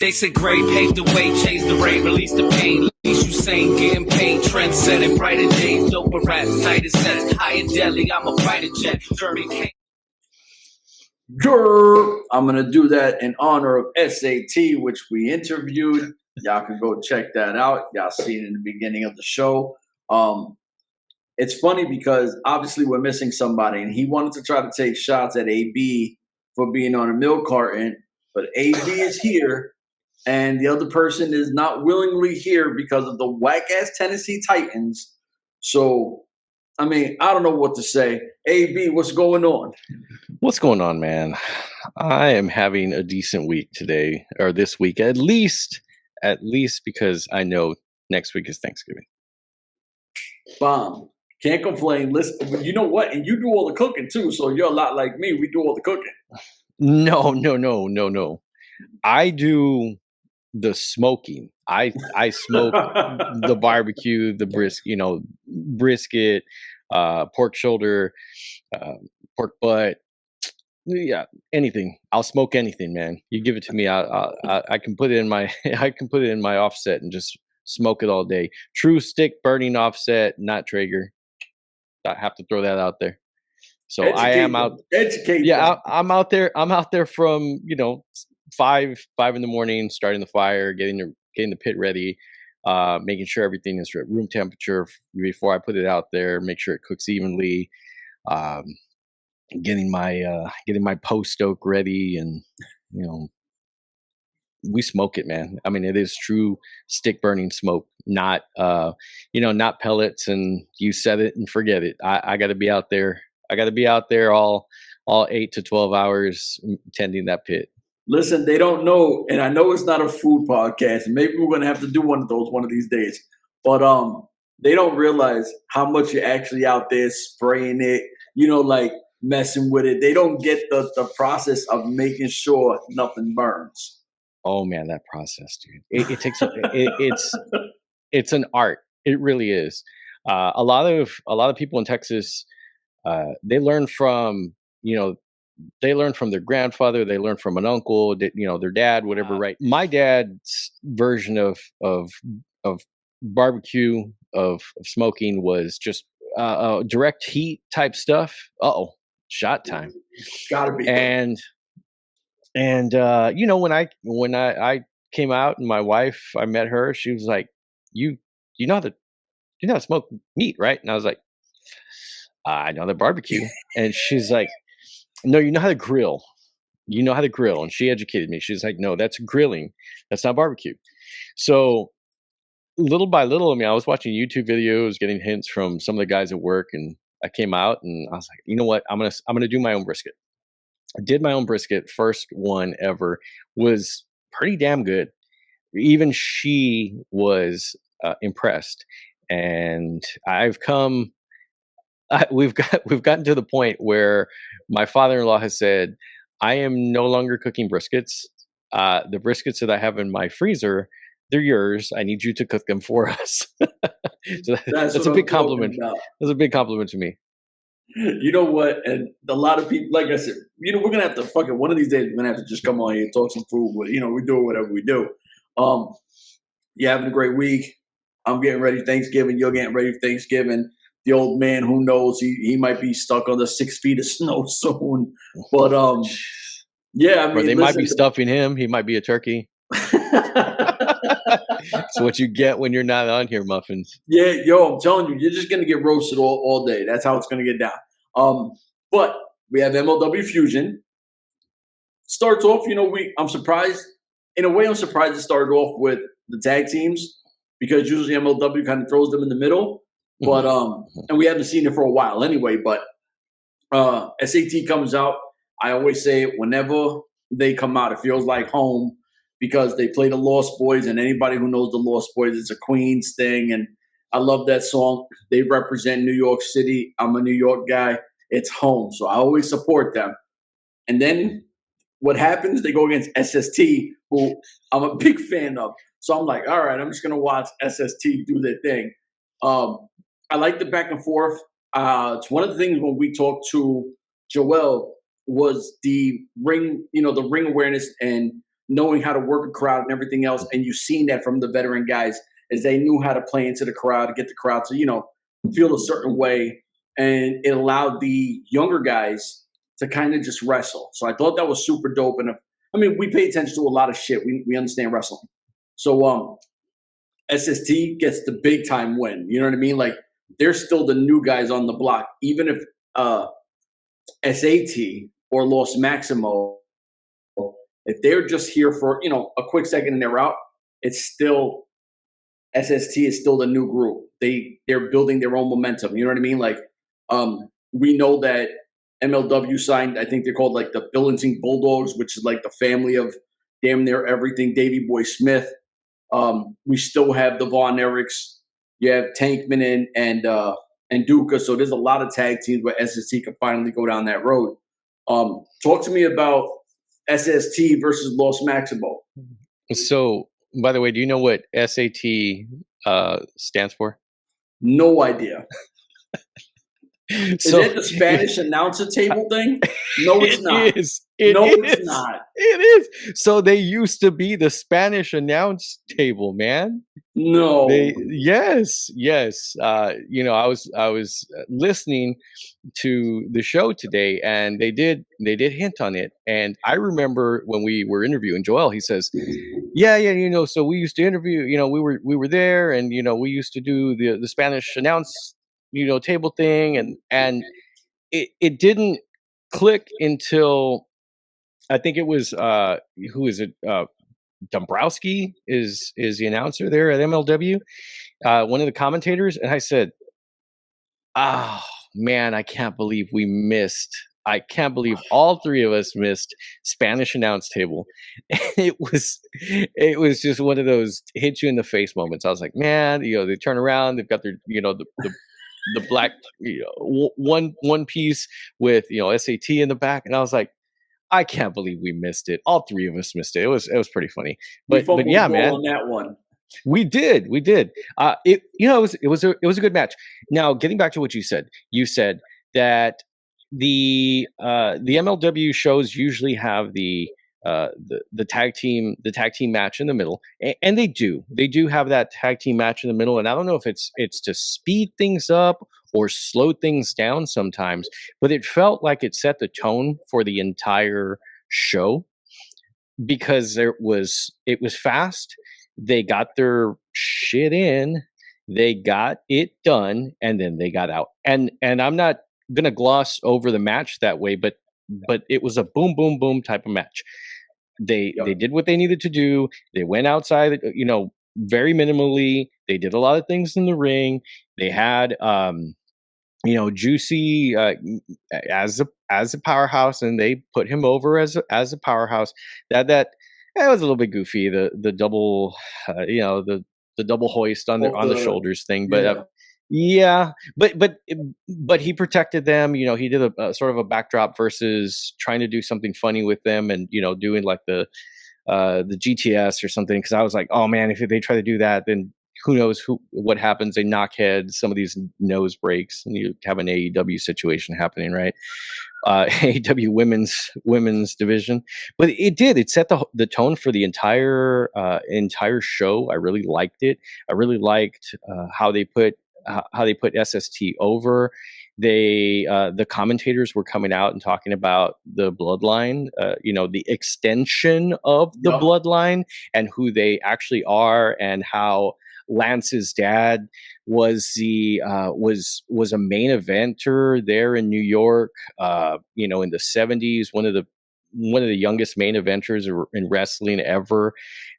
They said Gray paved the way, changed the rain, released the pain. Least you saying getting paid, trend setting, brighter days, doper rap, tighter sets, higher deadly, I'm a fighter jet, Jeremy Kane. I'm going to do that in honor of S.A.T, which we interviewed. Y'all can go check that out. Y'all seen it in the beginning of the show. It's funny because obviously we're missing somebody, and he wanted to try to take shots at AB for being on a milk carton, but AB is here, and the other person is not willingly here because of the whack-ass Tennessee Titans. So, I mean, I don't know what to say. AB, what's going on? What's going on, man? I am having a decent week today, or this week, at least because I know next week is Thanksgiving. Bomb. Can't complain. Listen, you know what? And you do all the cooking too, so you're a lot like me. We do all the cooking. No. I do the smoking. I smoke the barbecue, the brisket, pork shoulder, pork butt. Yeah, anything. I'll smoke anything, man. You give it to me, I can put it in my offset and just smoke it all day. True stick burning offset, not Traeger. I have to throw that out there. So I am out. Educate. Yeah, I'm out there. I'm out there from 5 in the morning, starting the fire, getting the pit ready, making sure everything is at room temperature before I put it out there. Make sure it cooks evenly. Getting my post stoke ready, and we smoke it, man. I mean, it is true stick burning smoke, not not pellets and you set it and forget it. I got to be out there. I got to be out there all 8 to 12 hours tending that pit. Listen, they don't know, and I know it's not a food podcast. Maybe we're gonna have to do one of those one of these days. But they don't realize how much you're actually out there spraying it. Like messing with it. They don't get the process of making sure nothing burns. Oh man, that process, dude! It takes it's an art. It really is. A lot of people in Texas, they learn from their grandfather. They learn from an uncle. Their dad, whatever. Right? My dad's version of barbecue of smoking was just direct heat type stuff. Shot time. Gotta be. And when I came out and my wife, I met her, she was like, you know how to smoke meat, right? And I was like, I know how to barbecue. And she's like, no, you know how to grill. You know how to grill. And she educated me. She's like, no, that's grilling. That's not barbecue. So little by little, I was watching YouTube videos, getting hints from some of the guys at work, and I came out and I was like, you know what? I'm gonna do my own brisket. I did my own brisket. First one ever. Was pretty damn good. Even she was impressed. And we've gotten to the point where my father-in-law has said, I am no longer cooking briskets. The briskets that I have in my freezer, they're yours. I need you to cook them for us. So that's a big compliment. That's a big compliment to me. You know what? And a lot of people, like I said, we're going to have to fucking, one of these days, we're going to have to just come on here and talk some food. But, we do whatever we do. You're having a great week. I'm getting ready for Thanksgiving. You're getting ready for Thanksgiving. The old man, who knows, he might be stuck under 6 feet of snow soon. But, yeah, or they might be stuffing him. He might be a turkey. It's what you get when you're not on here, muffins. Yeah, I'm telling you, you're just going to get roasted all day. That's how it's going to get down. But we have MLW Fusion. Starts off, I'm surprised. In a way, I'm surprised it started off with the tag teams, because usually MLW kind of throws them in the middle. But and we haven't seen it for a while anyway. But S.A.T comes out. I always say it, whenever they come out, it feels like home, because they play the Lost Boys, and anybody who knows the Lost Boys, it's a Queens thing, and I love that song. They represent New York City. I'm a New York guy. It's home, so I always support them. And then what happens? They go against S.S.T, who I'm a big fan of. So I'm like, all right, I'm just going to watch S.S.T do their thing. I like the back and forth. It's one of the things when we talked to Joel was the ring, the ring awareness and knowing how to work a crowd and everything else. And you've seen that from the veteran guys, is they knew how to play into the crowd to get the crowd to, you know, feel a certain way. And it allowed the younger guys to kind of just wrestle. So I thought that was super dope. And I mean, we pay attention to a lot of shit. We understand wrestling. So S.S.T gets the big time win. You know what I mean? Like, they're still the new guys on the block. Even if S.A.T or Los Maximo, if they're just here for, you know, a quick second and they're out, it's still S.S.T is still the new group. They're building their own momentum. You know what I mean? Like, we know that MLW signed, I think they're called like the Billington Bulldogs, which is like the family of damn near everything. Davey Boy Smith. We still have the Von Erichs. You have Tankman and Duca. So there's a lot of tag teams where S.S.T can finally go down that road. Talk to me about S.S.T versus Los Maximo. So, by the way, do you know what S.A.T stands for? No idea. So, is it the Spanish announcer table thing? No, it's not. It is. It's not. It is. So they used to be the Spanish announce table, man. No. Yes. You know, I was listening to the show today, and they did hint on it. And I remember when we were interviewing Joel, he says, yeah, you know, so we used to interview, you know, we were there, and you know, we used to do the Spanish announce, you know, table thing, and it didn't click until I think it was who is it? Dombrowski is the announcer there at MLW, one of the commentators, and I said, "Oh man, I can't believe we missed. I can't believe all three of us missed Spanish announce table." It was just one of those hit you in the face moments. I was like, man, you know, they turn around, they've got their, you know, the black, you know, one piece with, you know, S.A.T in the back, and I was like, I can't believe we missed it. All three of us missed it. It was pretty funny. But yeah, man, on that one. We did. It, you know, it was a good match. Now, getting back to what you said that the MLW shows usually have the tag team match in the middle, and they do have that tag team match in the middle. And I don't know if it's to speed things up or slow things down sometimes, but it felt like it set the tone for the entire show because it was fast. They got their shit in, they got it done, and then they got out. And I'm not gonna gloss over the match that way, but it was a boom boom boom type of match. They did what they needed to do. They went outside, you know, very minimally. They did a lot of things in the ring. They had you know, Juicy as a powerhouse, and they put him over as a powerhouse. That was a little bit goofy. The double, you know, the double hoist on the shoulders thing, but yeah, but he protected them. You know, he did a sort of a backdrop versus trying to do something funny with them, and you know, doing like the GTS or something. Because I was like, oh man, if they try to do that, then who knows what happens? They knock heads, some of these nose breaks, and you have an AEW situation happening, right? AEW women's division, but it set the tone for the entire show. I really liked it. I really liked how they put S.S.T over. The commentators were coming out and talking about the bloodline, you know, the extension of the bloodline and who they actually are, and how Lance's dad was a main eventer there in New York, you know, in the 70s, one of the youngest main eventers in wrestling ever.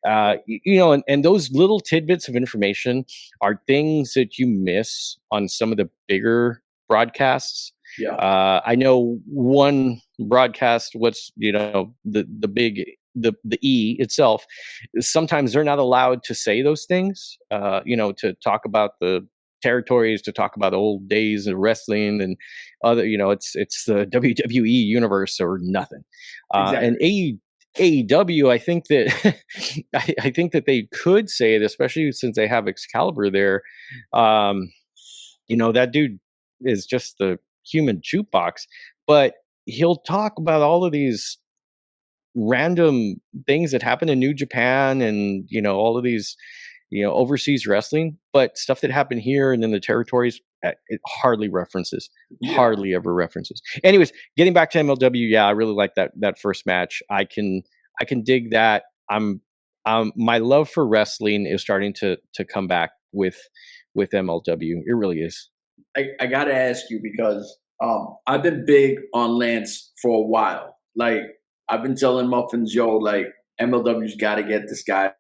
You know, and those little tidbits of information are things that you miss on some of the bigger broadcasts. I know one broadcast, what's, you know, the big the E itself, sometimes they're not allowed to say those things, you know, to talk about the territories, to talk about old days of wrestling and other, you know, it's the WWE universe or nothing. And AEW, I think that I think that they could say it, especially since they have Excalibur there. You know, that dude is just the human jukebox, but he'll talk about all of these random things that happen in New Japan and all of these overseas wrestling, but stuff that happened here and in the territories, it hardly references, hardly ever references. Anyways, getting back to MLW, yeah, I really like that first match. I can dig that. My love for wrestling is starting to come back with MLW. It really is. I gotta ask you because I've been big on Lance for a while. Like I've been telling Muffins, yo, like MLW's got to get this guy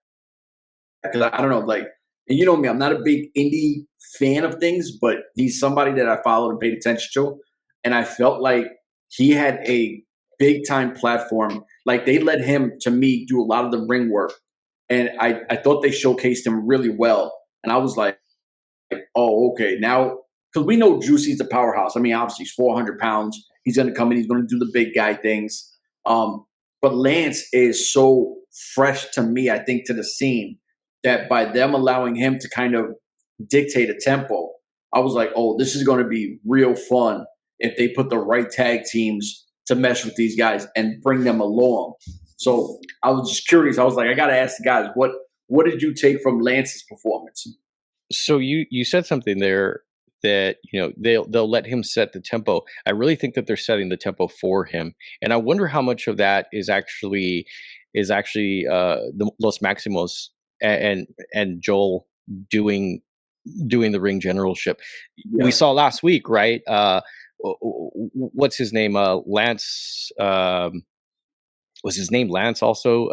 because I don't know, like, and you know me, I'm not a big indie fan of things, but he's somebody that I followed and paid attention to, and I felt like he had a big time platform. Like they let him, to me, do a lot of the ring work, and I thought they showcased him really well, and I was like, oh, okay, now because we know Juicy's a powerhouse. I mean, obviously he's 400 pounds. He's going to come in. He's going to do the big guy things. But Lance is so fresh to me, I think, to the scene that by them allowing him to kind of dictate a tempo, I was like, oh, this is going to be real fun if they put the right tag teams to mesh with these guys and bring them along. So I was just curious. I was like, I got to ask the guys, what did you take from Lance's performance? So you said something there that they'll let him set the tempo. I really think that they're setting the tempo for him, and I wonder how much of that is actually the Los Maximos and Joel doing the ring generalship. We saw last week, right? What's his name? Lance. Was his name Lance also?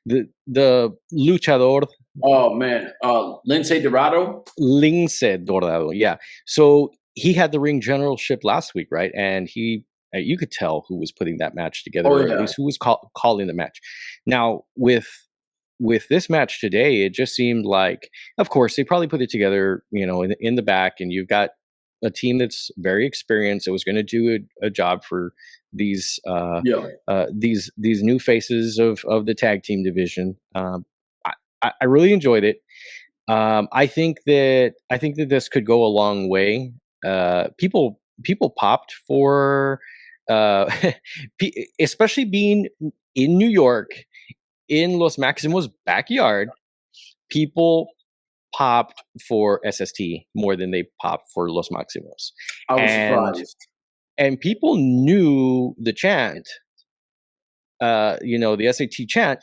The luchador. Oh man, Lince Dorado. Lince Dorado, yeah. So he had the ring generalship last week, right? And you could tell who was putting that match together, or at least who was calling the match. Now with this match today, it just seemed like, of course, they probably put it together, in the back, and you've got a team that's very experienced. It was going to do a job for these new faces of the tag team division. I really enjoyed it. I think that this could go a long way. People popped for, especially being in New York, in Los Maximos' backyard. People popped for S.S.T more than they popped for Los Maximos. I was surprised. And people knew the chant, the S.A.T chant,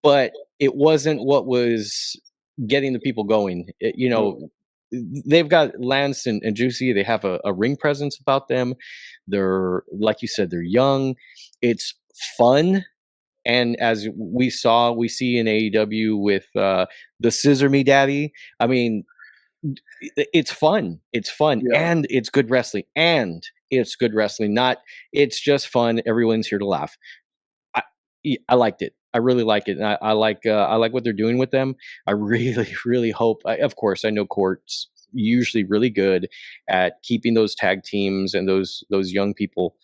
but it wasn't what was getting the people going. They've got Lance and Juicy. They have a ring presence about them. They're, like you said, they're young. It's fun. And as we see in AEW with the Scissor Me Daddy. I mean, it's fun. It's fun, and it's good wrestling. Not it's just fun. Everyone's here to laugh. I liked it. I really like it, and I like what they're doing with them. I really, really hope. Of course, I know Court's usually really good at keeping those tag teams and those young people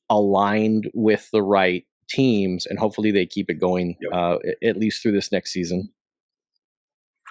aligned with the right teams, and hopefully they keep it going at least through this next season.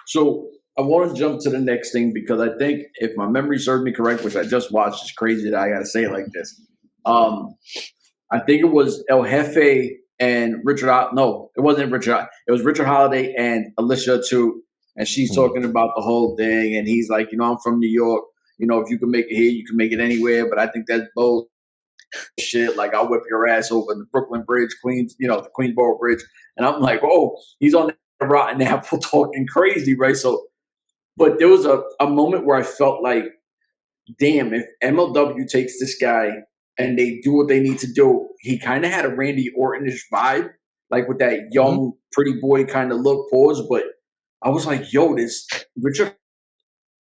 So I want to jump to the next thing because I think, if my memory serves me correct, which I just watched, it's crazy that I got to say it like this. I think it was El Jefe and Richard. No, it wasn't Richard. It was Richard Holiday and Alicia too. And she's talking about the whole thing. And he's like, I'm from New York. If you can make it here, you can make it anywhere. But I think that's bullshit. Like, I'll whip your ass over the Brooklyn Bridge, Queens, the Queensboro Bridge. And I'm like, oh, he's on the rotten apple talking crazy, right? So, but there was a moment where I felt like, damn, if MLW takes this guy and they do what they need to do, he kind of had a Randy Orton-ish vibe, like with that young, pretty boy kind of look, pause. But I was like, yo, this Richard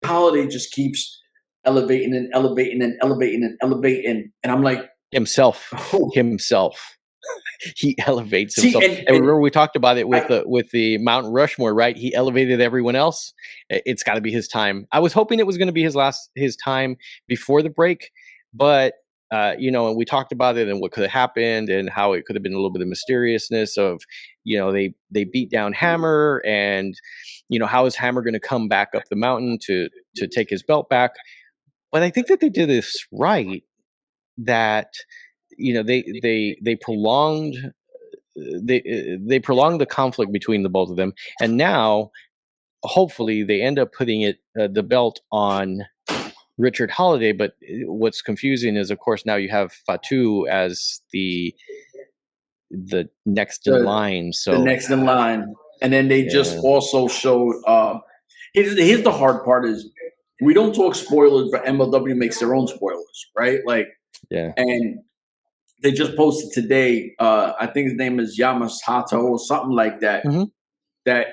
Holiday just keeps elevating and elevating and elevating and elevating. And I'm like, himself. He elevates himself. And remember, we talked about it with the Mount Rushmore, right? He elevated everyone else. It's got to be his time. I was hoping it was going to be his time before the break, but and we talked about it and what could have happened and how it could have been a little bit of mysteriousness of, they beat down Hammer, and how is Hammer going to come back up the mountain to take his belt back? But I think that they did this right. That they prolonged they prolonged the conflict between the both of them, and now hopefully they end up putting the belt on Richard Holiday. But what's confusing is, of course, now you have Fatu as the next in line. So the next in line, and then they just also showed. Here's the hard part is we don't talk spoilers, but MLW makes their own spoilers, right? Like, and they just posted today. I think his name is Yamasato or something like that. Mm-hmm. That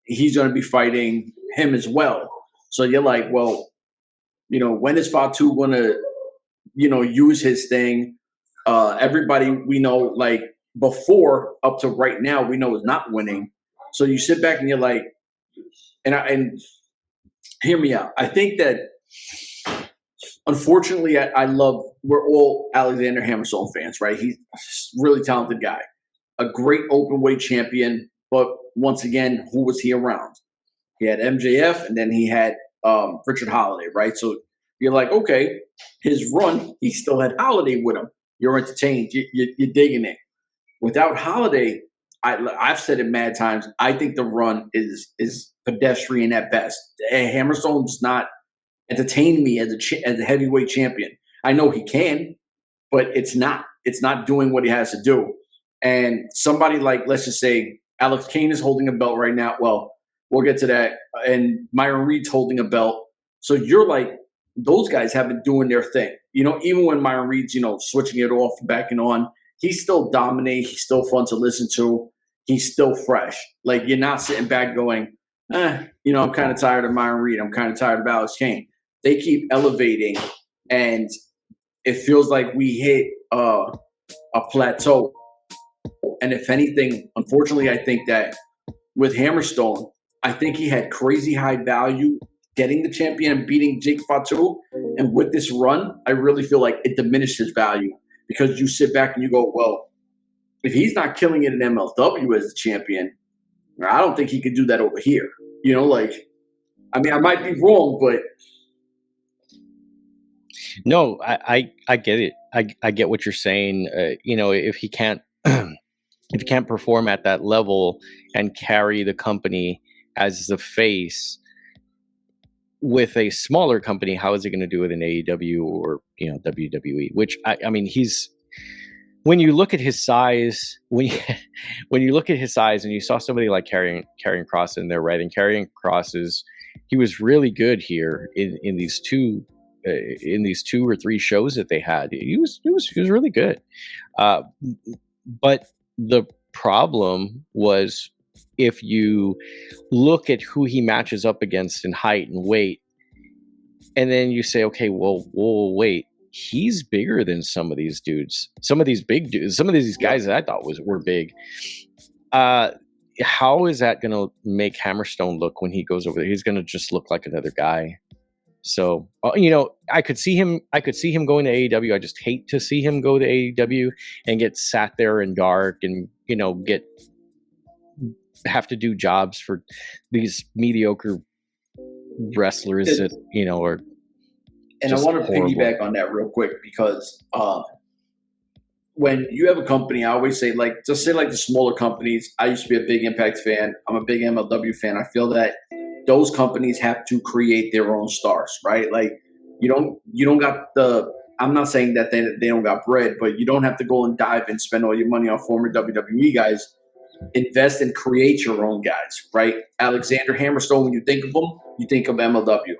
he's going to be fighting him as well. So you're like, well, when is Fatu going to, use his thing? Everybody we know, like before up to right now, we know is not winning. So you sit back and you're like, and hear me out. I think that unfortunately, we're all Alexander Hammerstone fans, right? He's a really talented guy, a great open weight champion. But once again, who was he around? He had MJF, and then he had Richard Holiday, right? So you're like, okay, his run, he still had Holiday with him. You're entertained. You're digging it. Without Holiday, I've said it mad times, I think the run is pedestrian at best. Hammerstone does not entertain me as a heavyweight champion. I know he can, but it's not doing what he has to do. And somebody like, let's just say, Alex Kane is holding a belt right now. Well, we'll get to that. And Myron Reed's holding a belt. So you're like, those guys have been doing their thing. Even when Myron Reed's, switching it off, backing on, he's still dominate. He's still fun to listen to. He's still fresh. Like, you're not sitting back going, I'm kind of tired of Myron Reed. I'm kind of tired of Alex Kane. They keep elevating, and it feels like we hit a plateau. And if anything, unfortunately, I think that with Hammerstone, I think he had crazy high value getting the champion and beating Jake Fatu. And with this run, I really feel like it diminished his value, because you sit back and you go, well, if he's not killing it in MLW as a champion, I don't think he could do that over here. I might be wrong, but no, I get it. I get what you're saying. If he can't if he can't perform at that level and carry the company as the face with a smaller company, how is he going to do it in AEW or WWE? Which he's, when you look at his size, when you look at his size, and you saw somebody like carrying Kross in there, right? And carrying Kross he was really good here in these two or three shows that they had. He was really good. But the problem was, if you look at who he matches up against in height and weight, and then you say, okay, well, wait, he's bigger than some of these dudes, some of these big dudes, some of these guys that I thought were big. How is that going to make Hammerstone look when he goes over there? He's going to just look like another guy. So, I could see him going to AEW. I just hate to see him go to AEW and get sat there in dark and, have to do jobs for these mediocre wrestlers that, are. And I want to piggyback on that real quick, because when you have a company, I always say, just say the smaller companies. I used to be a big Impact fan. I'm a big MLW fan. I feel that those companies have to create their own stars, right? Like, you don't got I'm not saying that they don't got bread, but you don't have to go and dive and spend all your money on former WWE guys. Invest and create your own guys, right? Alexander Hammerstone, when you think of him, you think of MLW.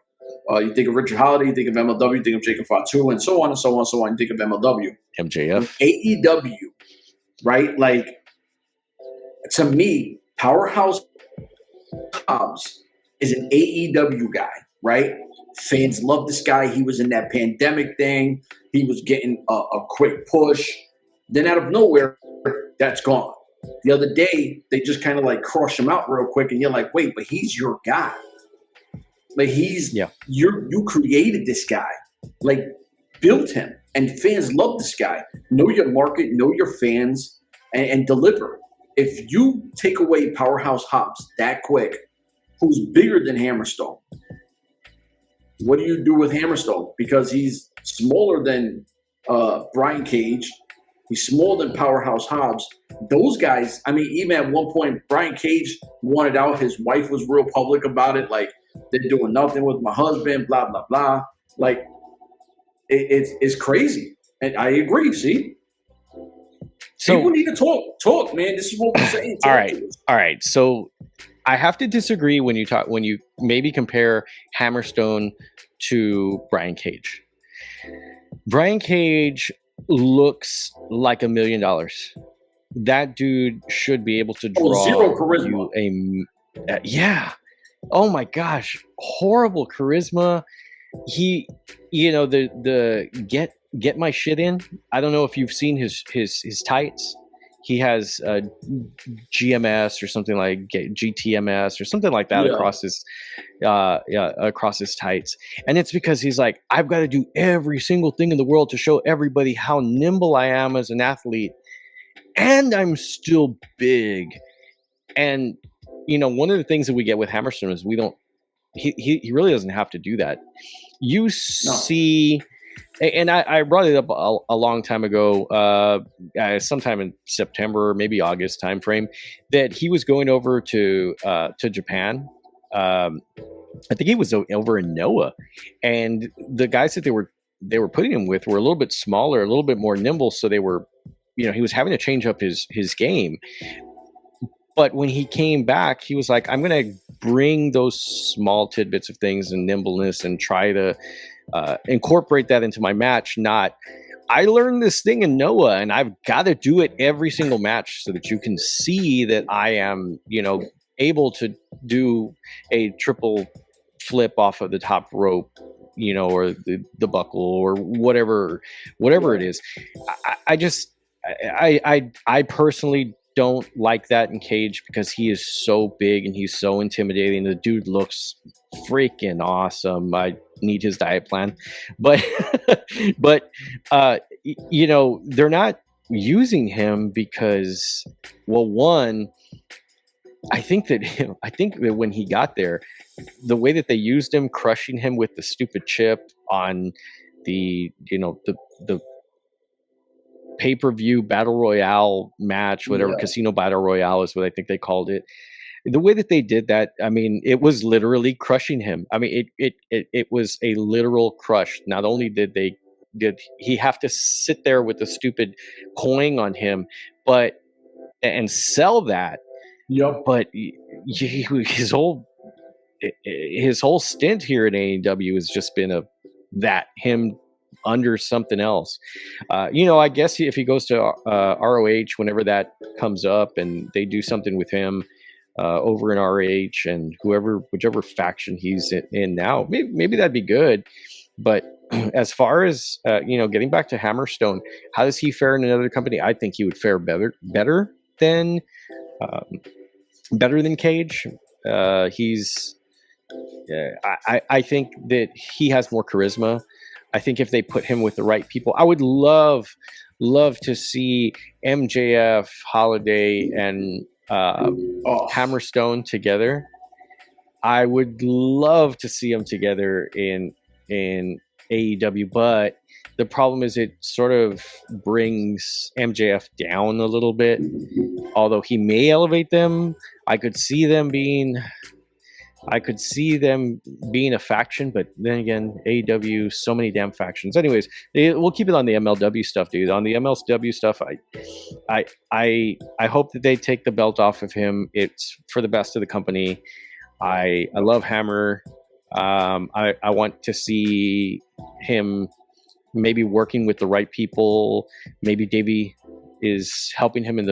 You think of Richard Holiday, you think of MLW, you think of Jacob Fatu, and so on and so on and so on. You think of MLW. MJF. AEW, right? Like, to me, Powerhouse Hobbs is an AEW guy, right? Fans love this guy. He was in that pandemic thing. He was getting a quick push. Then out of nowhere, that's gone. The other day, they just kind of crush him out real quick, and you're like, wait, but he's your guy. Like, you created this guy, built him, and fans love this guy. Know your market, know your fans, and deliver. If you take away Powerhouse Hobbs that quick, who's bigger than Hammerstone, what do you do with Hammerstone? Because he's smaller than Brian Cage. He's smaller than Powerhouse Hobbs. Those guys, I mean, even at one point, Brian Cage wanted out. His wife was real public about it. Like, they're doing nothing with my husband, blah, blah, blah. Like, it's crazy. And I agree, see? So, people need to talk, man. This is what we're saying. All right. So I have to disagree when you maybe compare Hammerstone to Brian Cage. Brian Cage looks like $1 million. That dude should be able to draw zero charisma. Yeah. Oh my gosh, horrible charisma. He, the get my shit in. I don't know if you've seen his tights. He has GMS or something like GTMS or something like that across his tights, and it's because he's like, I've got to do every single thing in the world to show everybody how nimble I am as an athlete, and I'm still big. And one of the things that we get with Hammerstone is he really doesn't have to do that. You see. And I brought it up a long time ago, sometime in September, maybe August timeframe, that he was going over to Japan. I think he was over in N.W.A, and the guys that they were putting him with were a little bit smaller, a little bit more nimble. So they were, he was having to change up his game. But when he came back, he was like, I'm going to bring those small tidbits of things and nimbleness and try to incorporate that into my match. Not, I learned this thing in N.W.A and I've got to do it every single match so that you can see that I am, able to do a triple flip off of the top rope, or the buckle or whatever it is. I personally don't like that in Cage because he is so big and he's so intimidating. The dude looks freaking awesome. I need his diet plan, but they're not using him because, well, one, I think that when he got there, the way that they used him, crushing him with the stupid chip on the pay-per-view battle royale match, whatever, casino battle royale is what I think they called it. The way that they did that, I mean, it was literally crushing him. I mean, it was a literal crush. Not only did he have to sit there with the stupid coin on him, and sell that. Yep. But his whole stint here at AEW has just been him under something else. I guess if he goes to ROH whenever that comes up and they do something with him over in RH and whichever faction he's in now, maybe that'd be good. But as far as getting back to Hammerstone, how does he fare in another company? I think he would fare better than Cage. I think that he has more charisma. I think if they put him with the right people, I would love to see MJF, Holiday, and Hammerstone together. I would love to see them together in AEW, but the problem is it sort of brings MJF down a little bit. Although he may elevate them, I could see them being a faction, but then again, AEW, so many damn factions. Anyways, we'll keep it on the MLW stuff, dude. On the MLW stuff, I hope that they take the belt off of him. It's for the best of the company. I love Hammer. I want to see him maybe working with the right people. Maybe Davey is helping him in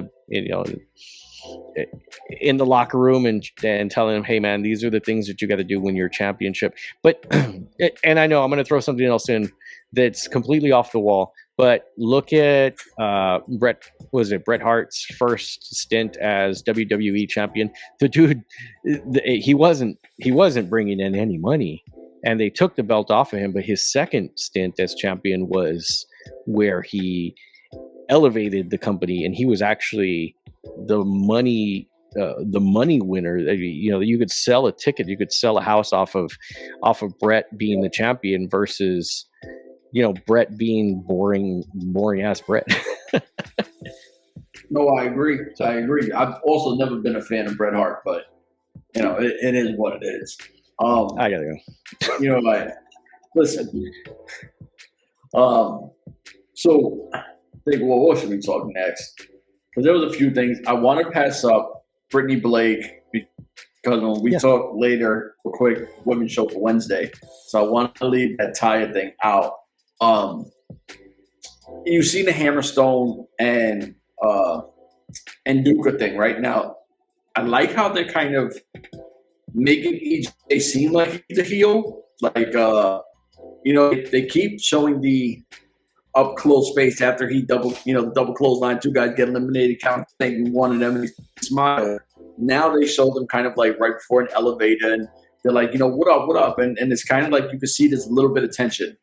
the locker room and telling him, hey man, these are the things that you got to do when you're championship. But and I know I'm going to throw something else in that's completely off the wall, but look at Bret Hart's first stint as WWE champion. The dude, he wasn't bringing in any money, and they took the belt off of him. But his second stint as champion was where he elevated the company, and he was actually the money winner. You could sell a ticket, you could sell a house off of Bret being the champion versus Bret being boring ass Bret. No, I agree. I agree. I've also never been a fan of Bret Hart, but you know, it is what it is. I gotta go. You know, like, listen. So I think, well, what should we talk next? Because there was a few things I want to pass up. Brittany Blake, because when we talk later, a quick women's show for Wednesday, so I want to leave that Taya thing out. You've seen the Hammerstone and Duka thing right now. I like how they're kind of making EJ seem like he's a heel. Like, you know, they keep showing the up close space after he double clothesline, two guys get eliminated, count one of them, and he smiled. Now they show them kind of like right before an elevator, and they're like, you know, what up? And it's kind of like you can see there's a little bit of tension.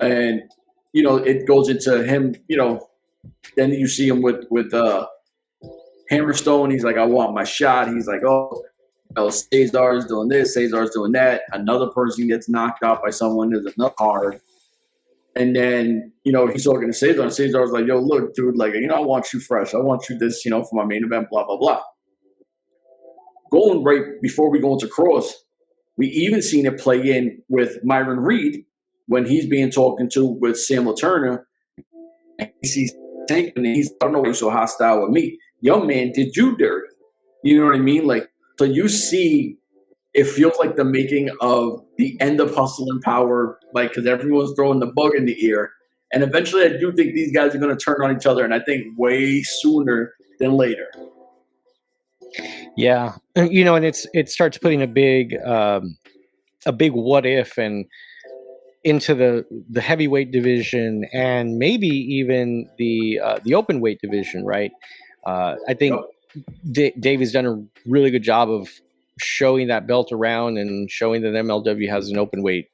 And, you know, it goes into him, you know, then you see him with Hammerstone. He's like, I want my shot. He's like, oh, you know, Cesar's doing this, Cesar's doing that. Another person gets knocked out by someone. There's another card. And then, you know, he's talking to Cesar, and Cesar's like, yo, look, dude, like, you know, I want you fresh. I want you this, you know, for my main event, blah, blah, blah. Going right before we go into Kross, we even seen it play in with Myron Reed when he's being talking to with Samuel Turner. And he sees Tank, and he's, I don't know why you're so hostile with me. Young man, did you dirty? You know what I mean? Like, so you see, it feels like the making of the end of Hustle and Power, like, because everyone's throwing the bug in the ear. And eventually, I do think these guys are going to turn on each other, and I think way sooner than later. Yeah, you know, and it starts putting a big what if and into the heavyweight division, and maybe even the openweight division, right? I think Davey's done a really good job of showing that belt around and showing that MLW has an openweight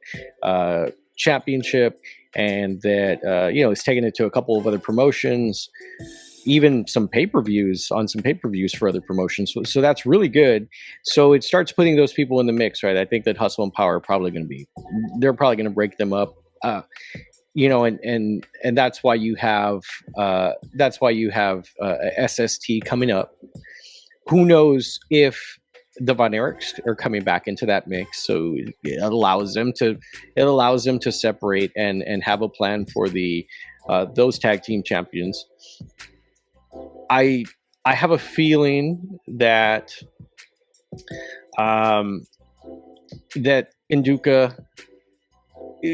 championship, and that you know, he's taken it to a couple of other promotions, even some pay-per-views for other promotions. So that's really good. So it starts putting those people in the mix, right? I think that Hustle and Power are probably going to break them up. You know, and that's why you have S.S.T coming up. Who knows if the Von Erichs are coming back into that mix? So it allows them to separate and have a plan for the those tag team champions. I have a feeling that that Nduka.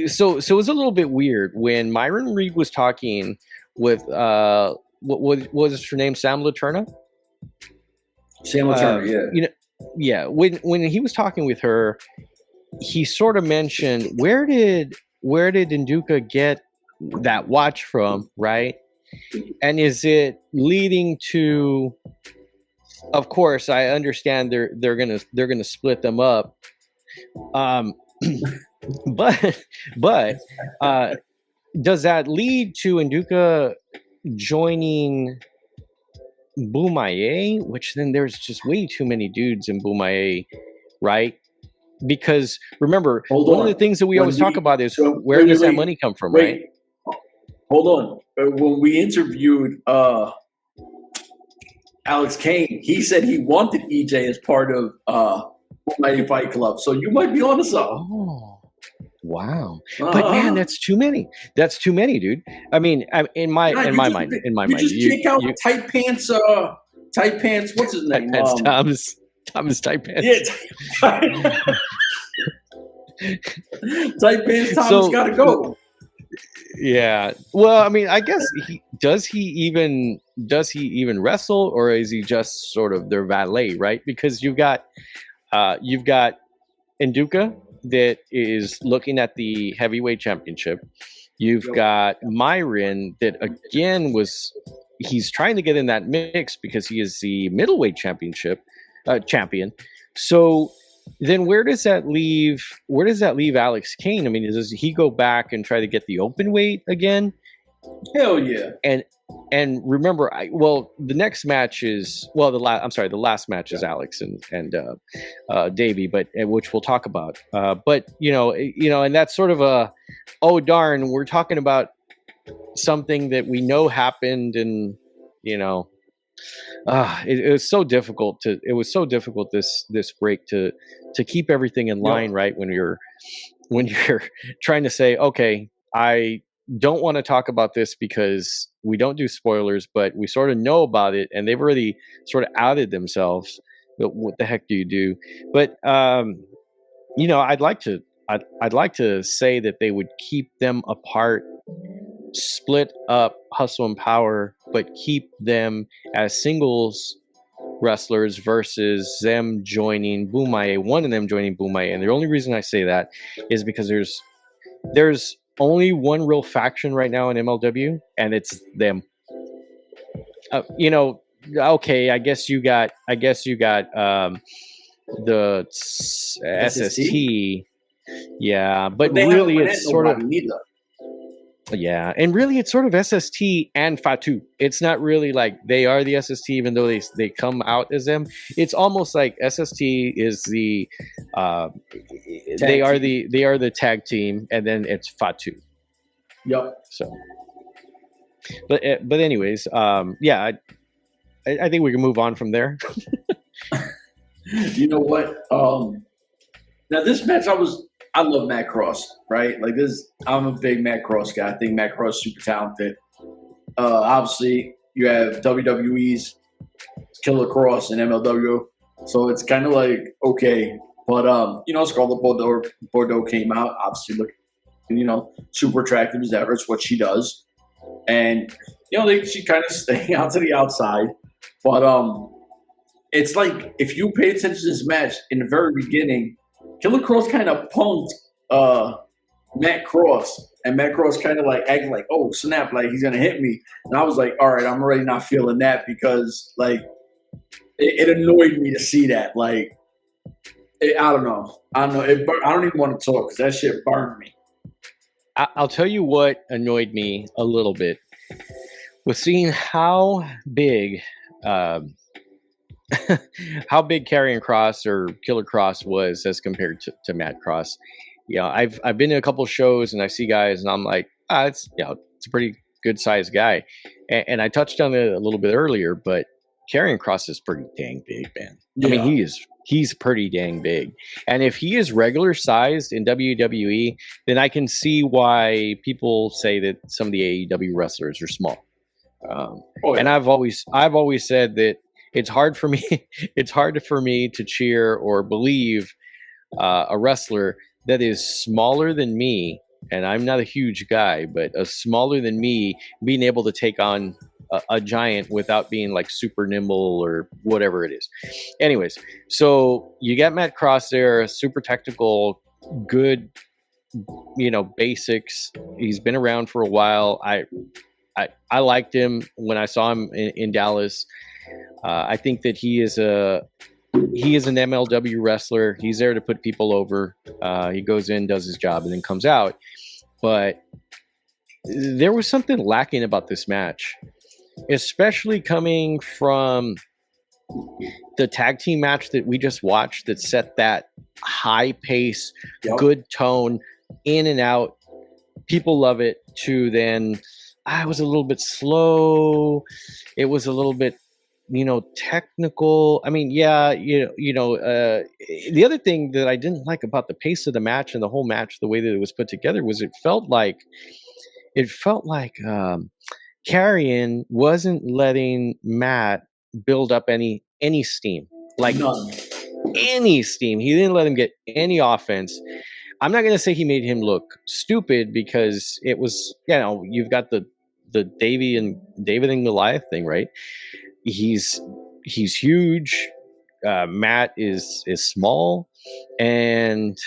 So it was a little bit weird when Myron Reed was talking with what was her name, Sam Laterna? Sam Laterna, yeah. You know, yeah. When he was talking with her, he sort of mentioned where did Nduka get that watch from, right? And is it leading to? Of course, I understand they're gonna split them up. But does that lead to Nduka joining Bomaye? Which then there's just way too many dudes in Bomaye, right? Because remember, one of the things that we always talk about is where does that money come from, right? Hold on. When we interviewed Alex Kane, he said he wanted EJ as part of Bomaye Fight Club. So you might be onto something. Oh. Wow, but man, that's too many. That's too many, dude. I mean, in my mind, you just kick out tight pants. What's his name? Thomas Tight Pants. Yeah, tight pants. Thomas got to go. Yeah. Well, I mean, I guess does he even wrestle, or is he just sort of their valet, right? Because you've got Nduka that is looking at the heavyweight championship. You've got Myron that again he's trying to get in that mix because he is the middleweight champion. So then where does that leave Alex Kane? I mean, does he go back and try to get the open weight again? Hell yeah. And remember, the next match is the last match is Alex and Davey, but which we'll talk about. But you know, and that's sort of a, oh darn, we're talking about something that we know happened, and you know, it was so difficult to. It was so difficult this break to keep everything in line, right? When you're trying to say, okay, I don't want to talk about this because we don't do spoilers, but we sort of know about it, and they've already sort of outed themselves. But what the heck do you do? But you know, I'd like to say that they would keep them apart, split up Hustle and Power, but keep them as singles wrestlers versus them joining Bomaye, one of them joining Bomaye. And the only reason I say that is because there's only one real faction right now in MLW, and it's them. You know, okay, I guess you got the S.S.T. Yeah, but really it's sort of neither. Yeah, and really it's sort of S.S.T and Fatu. It's not really like they are the S.S.T, even though they come out as them. It's almost like S.S.T is the they are the tag team, and then it's Fatu. Yep. So, but anyways, yeah, I think we can move on from there. You know what? Now this match, I love Matt Kross, right? Like this, I'm a big Matt Kross guy. I think Matt Kross is super talented. Obviously, you have WWE's Killer Kross and MLW, so it's kind of like okay, but you know, Scarlett Bordeaux came out, obviously looking, you know, super attractive as ever. It's what she does, and you know, she kind of staying out to the outside, but it's like if you pay attention to this match in the very beginning, Killer Kross kind of punked Matt Kross, and Matt Kross kind of like acted like, oh snap, like he's gonna hit me, and I was like, all right, I'm already not feeling that because like it annoyed me to see that. Like I don't know, I don't even want to talk because that shit burned me. I'll tell you what annoyed me a little bit was seeing how big. How big Karrion Kross or Killer Kross was as compared to Matt Kross. You know, I've been to a couple shows and I see guys and I'm like, it's, you know, it's a pretty good sized guy. And I touched on it a little bit earlier, but Karrion Kross is pretty dang big, man. Yeah. I mean, he's pretty dang big. And if he is regular sized in WWE, then I can see why people say that some of the AEW wrestlers are small. And I've always said that it's hard for me to cheer or believe a wrestler that is smaller than me, and I'm not a huge guy, but a smaller than me being able to take on a giant without being like super nimble or whatever it is. Anyways, so you got Matt Kross there, super technical, good, you know, basics. He's been around for a while. I liked him when I saw him in Dallas. I think that he is an MLW wrestler. He's there to put people over. He goes in, does his job, and then comes out. But there was something lacking about this match, especially coming from the tag team match that we just watched that set that high pace, good tone, in and out. People love it, to then I was a little bit slow. It was a little bit, you know, technical. I mean, yeah, the other thing that I didn't like about the pace of the match and the whole match, the way that it was put together, was it felt like Karrion wasn't letting Matt build up any steam, like any steam. He didn't let him get any offense. I'm not going to say he made him look stupid, because it was, you know, you've got the Davey and David and Goliath thing, right? He's huge. Matt is small, and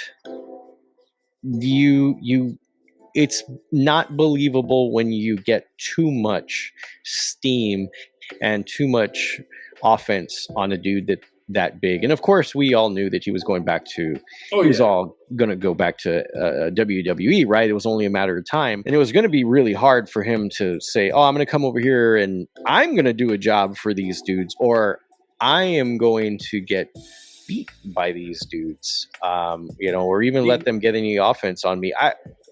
it's not believable when you get too much steam and too much offense on a dude that big. And of course, we all knew that he was going back to, was all going to go back to WWE, right? It was only a matter of time. And it was going to be really hard for him to say, oh, I'm going to come over here and I'm going to do a job for these dudes, or I am going to get beat by these dudes, or even let them get any offense on me.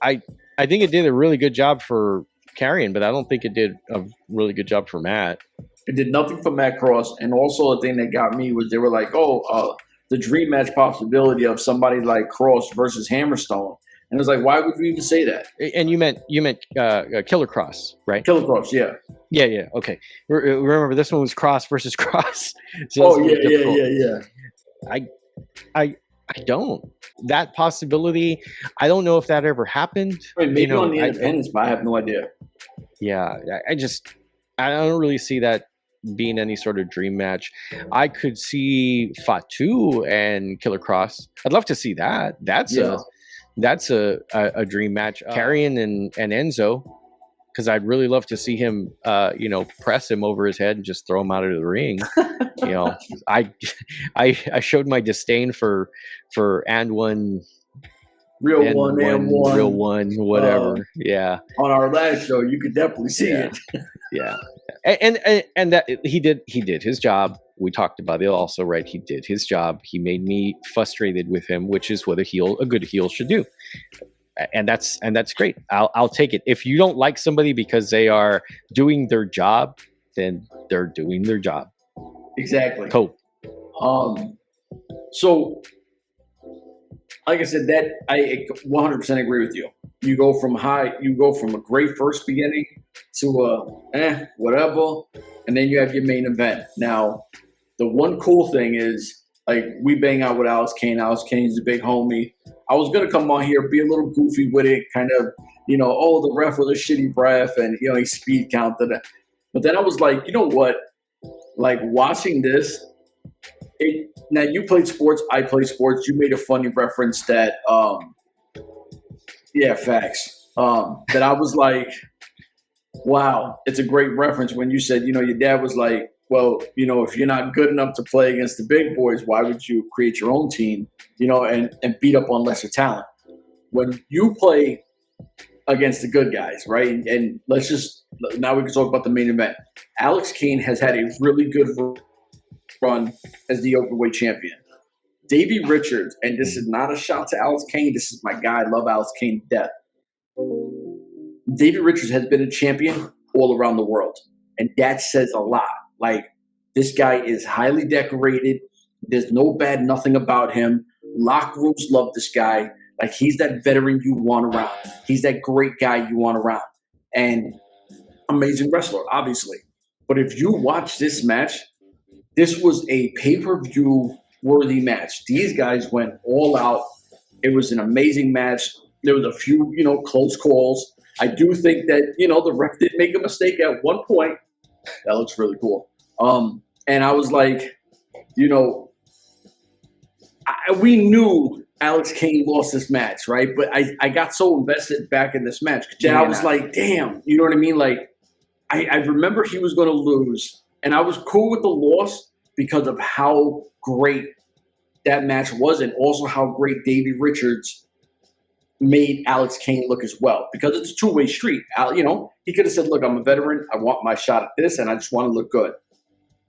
I think it did a really good job for Carrion, but I don't think it did a really good job for Matt. It did nothing for Matt Cross. And also the thing that got me was they were like, the dream match possibility of somebody like Cross versus Hammerstone. And it was like, why would we even say that? And you meant Killer Kross, right? Killer Cross, yeah. Yeah. Okay. Remember, this one was Kross versus Kross. So yeah. I don't. That possibility, I don't know if that ever happened. I mean, maybe on the independents, but I have no idea. Yeah, I don't really see that being any sort of dream match. I could see Fatu and Killer Kross. I'd love to see that. That's a dream match. Carrion and Enzo, because I'd really love to see him, press him over his head and just throw him out of the ring. I showed my disdain for and Real one, whatever. Yeah. On our last show, you could definitely see it. Yeah. And that he did his job. We talked about it also, right? He did his job. He made me frustrated with him, which is what a good heel should do. And that's great. I'll take it. If you don't like somebody because they are doing their job, then they're doing their job. Exactly. Cool. So, like I said, that I 100% agree with you. You go from a great first beginning to whatever, and then you have your main event. Now, the one cool thing is, like, we bang out with Alex Kane. Alex Kane's a big homie. I was gonna come on here, be a little goofy with it, kind of, the ref with a shitty breath, and he speed counted it. But then I was like, you know what? Like, watching this, now you played sports, I played sports. You made a funny reference that, facts. That I was like, wow, it's a great reference when you said, your dad was like, well, if you're not good enough to play against the big boys, why would you create your own team, and beat up on lesser talent? When you play against the good guys, right? And now we can talk about the main event. Alex Kane has had a really good run as the Openweight champion. Davey Richards, and this is not a shot to Alex Kane. This is my guy. I love Alex Kane to death. Davey Richards has been a champion all around the world, and that says a lot. Like, this guy is highly decorated. There's no bad nothing about him. Locker rooms love this guy. Like, he's that veteran you want around. He's that great guy you want around. And amazing wrestler, obviously. But if you watch this match, this was a pay-per-view worthy match. These guys went all out. It was an amazing match. There was a few, close calls. I do think that, the ref did make a mistake at one point. That looks really cool. And I was like, we knew Alex Kane lost this match, right? But I got so invested back in this match that I was like, damn, you know what I mean? Like, I remember he was going to lose, and I was cool with the loss because of how great that match was, and also how great Davey Richards made Alex Kane look as well, because it's a two-way street. He could have said, look, I'm a veteran. I want my shot at this, and I just want to look good.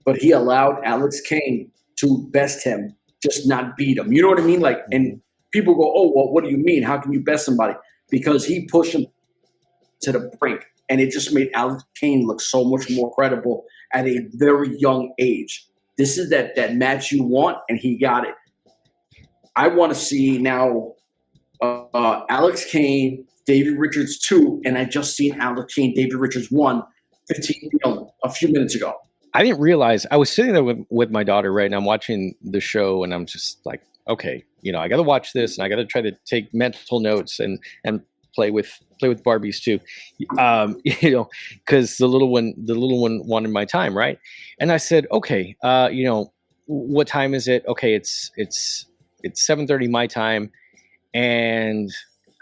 But he allowed Alex Kane to best him, just not beat him. You know what I mean? Like, and people go, oh, well, what do you mean? How can you best somebody? Because he pushed him to the brink, and it just made Alex Kane look so much more credible at a very young age. This is that match you want, and he got it. I want to see now Alex Kane, Davey Richards 2, and I just seen Alex Kane, Davey Richards 1 a few minutes ago. I didn't realize. I was sitting there with my daughter, right, and I'm watching the show, and I'm just like, okay, I got to watch this, and I got to try to take mental notes and play with Barbies too, because the little one wanted my time, right? And I said, okay, what time is it? Okay, it's 7:30 my time, and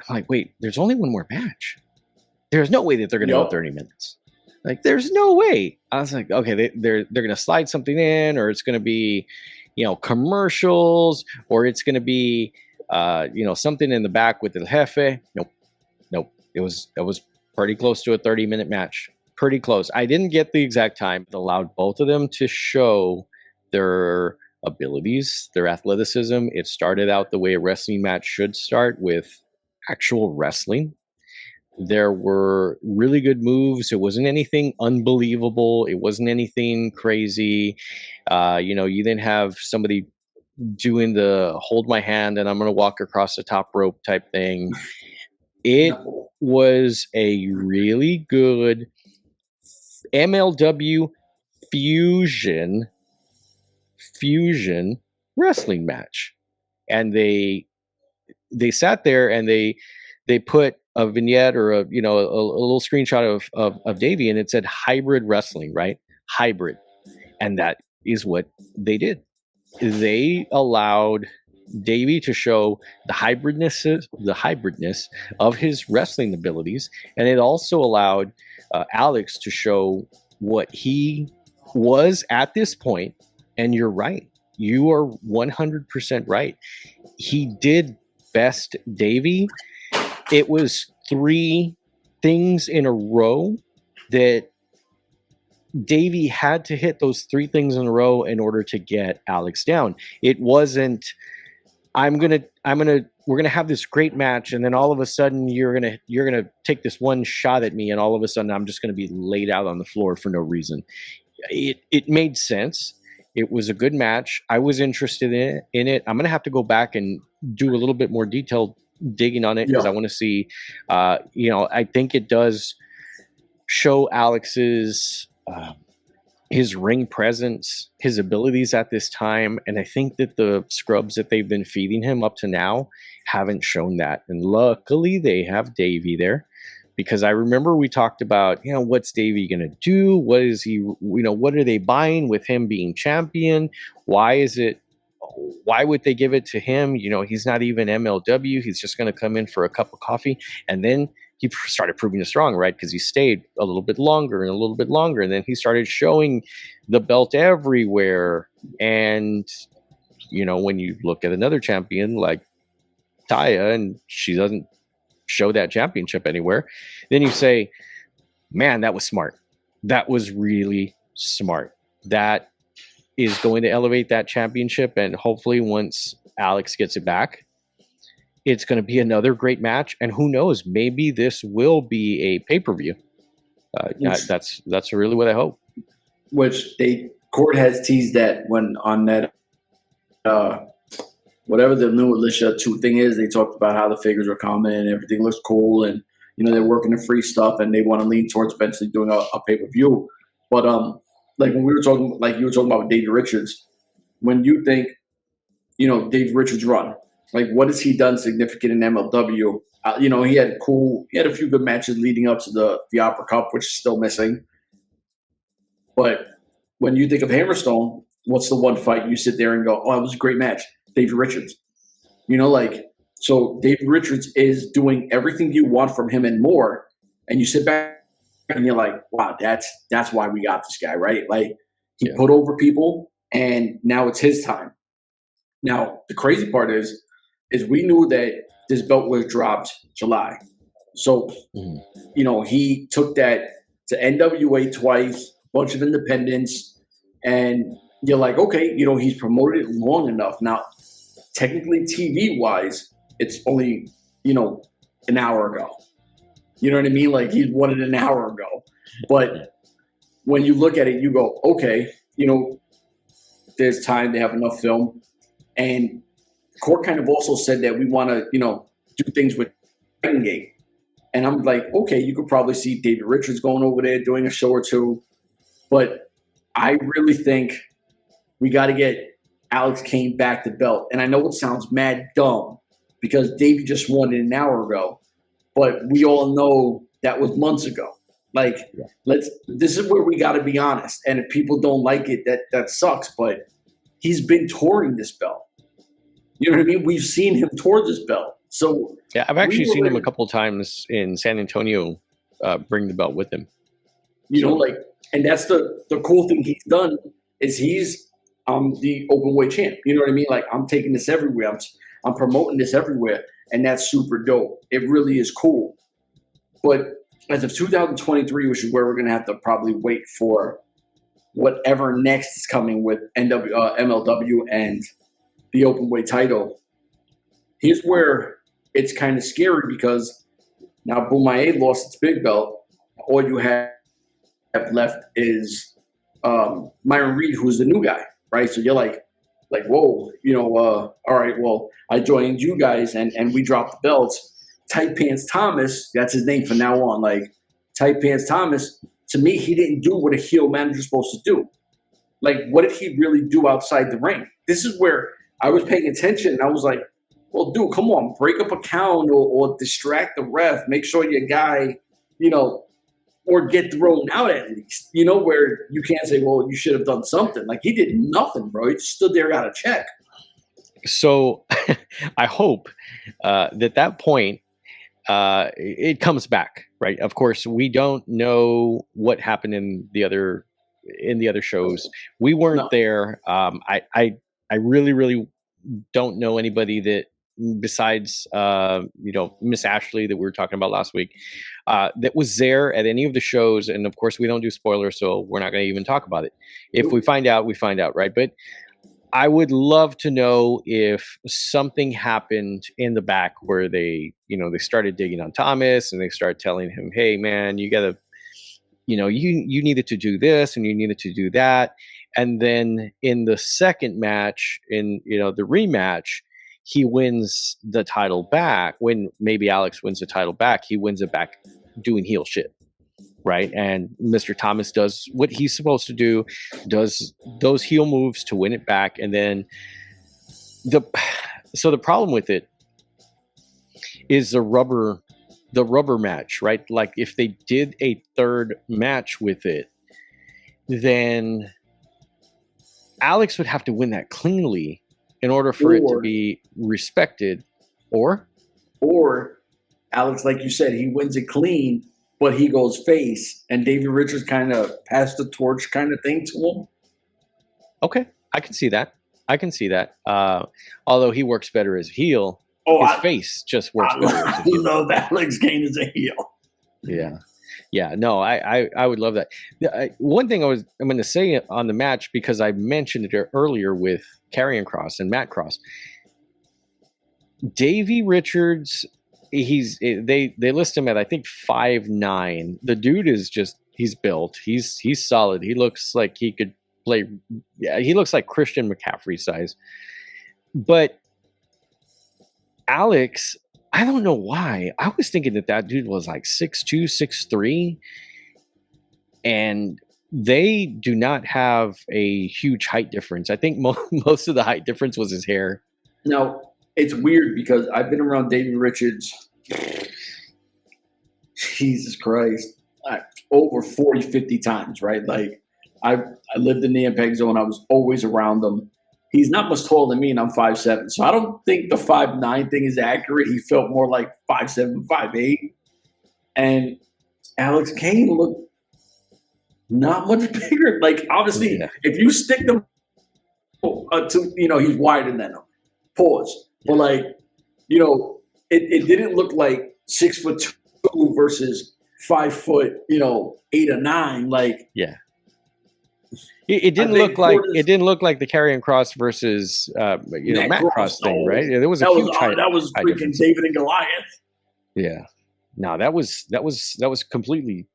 I'm like, wait, there's only one more match. There's no way that they're going to go 30 minutes. Like, there's no way. I was like, okay, they're going to slide something in, or it's going to be, commercials, or it's going to be, something in the back with El Jefe. Nope. It was pretty close to a 30-minute match. Pretty close. I didn't get the exact time. It allowed both of them to show their abilities, their athleticism. It started out the way a wrestling match should start, with actual wrestling. There were really good moves. It wasn't anything unbelievable. It wasn't anything crazy. You then have somebody doing the hold my hand and I'm going to walk across the top rope type thing. It No. was a really good MLW Fusion wrestling match. And they sat there and they put a vignette or a little screenshot of Davey, and it said hybrid wrestling, right? Hybrid. And that is what they did. They allowed Davey to show the hybridness of his wrestling abilities, and it also allowed Alex to show what he was at this point. And you're right. You are 100% right. He did best Davey. It was 3 things in a row that Davey had to hit those 3 things in a row in order to get Alex down. It wasn't, we're gonna have this great match, and then all of a sudden you're gonna take this one shot at me, and all of a sudden I'm just gonna be laid out on the floor for no reason. It made sense. It was a good match. I was interested in it. I'm gonna have to go back and do a little bit more detailed digging on it because I want to see. I think it does show Alex's his ring presence, his abilities at this time, and I think that the scrubs that they've been feeding him up to now haven't shown that. And luckily, they have Davey there. Because I remember we talked about, what's Davey going to do? What is he, what are they buying with him being champion? Why would they give it to him? He's not even MLW. He's just going to come in for a cup of coffee. And then he started proving us wrong, right? Because he stayed a little bit longer and a little bit longer. And then he started showing the belt everywhere. And, when you look at another champion like Taya, and she doesn't show that championship anywhere, then you say, man, that was smart. That was really smart. That is going to elevate that championship, and hopefully once Alex gets it back, it's going to be another great match. And who knows, maybe this will be a pay-per-view. That's really what I hope. Which Court has teased that when on that whatever the new Alicia 2 thing is, they talked about how the figures are coming and everything looks cool, and they're working the free stuff, and they want to lean towards eventually doing a pay-per-view. But like when we were talking, like you were talking about Davey Richards, when you think, Davey Richards' run, like what has he done significant in MLW? He had a few good matches leading up to the Opera Cup, which is still missing. But when you think of Hammerstone, what's the one fight you sit there and go, oh, it was a great match? Davey Richards. So Davey Richards is doing everything you want from him and more. And you sit back and you're like, wow, that's why we got this guy, right? Like he put over people, and now it's his time. Now, the crazy part is we knew that this belt was dropped July. So, he took that to N.W.A. twice, a bunch of independents, and you're like, okay, he's promoted it long enough. Now, technically TV-wise, it's only, an hour ago. You know what I mean? Like he won it an hour ago. But when you look at it, you go, okay, there's time, they have enough film. And Court kind of also said that we want to, do things with Dragon Gate. And I'm like, okay, you could probably see Davey Richards going over there doing a show or two. But I really think we got to get Alex Kane back the belt. And I know it sounds mad dumb because Davey just won it an hour ago. But we all know that was months ago. Like, this is where we got to be honest. And if people don't like it, that sucks. But he's been touring this belt. You know what I mean? We've seen him tour this belt. So yeah, I've actually seen him a couple of times in San Antonio bring the belt with him. And that's the cool thing he's done is he's the openweight champ. You know what I mean? Like, I'm taking this everywhere. I'm promoting this everywhere. And that's super dope. It really is cool. But as of 2023, which is where we're going to have to probably wait for whatever next is coming with MLW and the openweight title, here's where it's kind of scary because Now Bomaye lost its big belt. All you have left is Myron Reed, who's the new guy, right? So you're like, whoa, all right, well, I joined you guys and we dropped the belts. Tight Pants Thomas, that's his name from now on. Like, Tight Pants Thomas, to me, he didn't do what a heel manager's supposed to do. Like, what did he really do outside the ring? This is where I was paying attention, and I was like, well, dude, come on, break up a count or distract the ref. Make sure your guy, or get thrown out at least, where you can't say, well, you should have done something. Like, he did nothing, bro. He just stood there, got a check. So I hope that point, it comes back, right? Of course, we don't know what happened in the other shows. We weren't there. I really, really don't know anybody that besides Miss Ashley that we were talking about last week that was there at any of the shows. And of course, we don't do spoilers, so we're not going to even talk about it. If we find out, we find out, right? But I would love to know if something happened in the back where they started digging on Thomas and they started telling him, hey man, you gotta, you needed to do this and you needed to do that. And then in the second match, in the rematch, he wins the title back. When maybe Alex wins the title back, he wins it back doing heel shit, right? And Mr. Thomas does what he's supposed to do, does those heel moves to win it back. And then the problem with it is the rubber match, right? Like if they did a third match with it, then Alex would have to win that cleanly in order for it to be respected. Or Alex, like you said, he wins it clean, but he goes face, and Davey Richards kind of passed the torch kind of thing to him. Okay, I can see that. Although he works better as heel, his face just works better as a heel. I love Alex Kane as a heel. Yeah. No, I would love that. One thing I'm going to say on the match, because I mentioned it earlier with Karrion Kross and Matt Cross. Davey Richards, they list him at I think 5'9". The dude is he's built. He's solid. He looks like he could play. Yeah, he looks like Christian McCaffrey size. But Alex, I don't know why. I was thinking that dude was like 6'2", 6'3", and they do not have a huge height difference. I think most of the height difference was his hair. Now, it's weird because I've been around Davey Richards, Jesus Christ, over 40, 50 times, right? Like, I lived in the Impact Zone. I was always around him. He's not much taller than me, and I'm 5'7". So I don't think the 5'9" thing is accurate. He felt more like 5'7", 5'8". And Alex Kane looked not much bigger. Like, obviously, if you stick them to, he's wider than him. Pause. But, like, it didn't look like 6'2" versus 5 foot, 8 or 9. Like, yeah. It didn't look like the Karrion Kross versus Matt Cross thing, right? Yeah, there was a huge height. That was freaking David and Goliath. Yeah, no, that was completely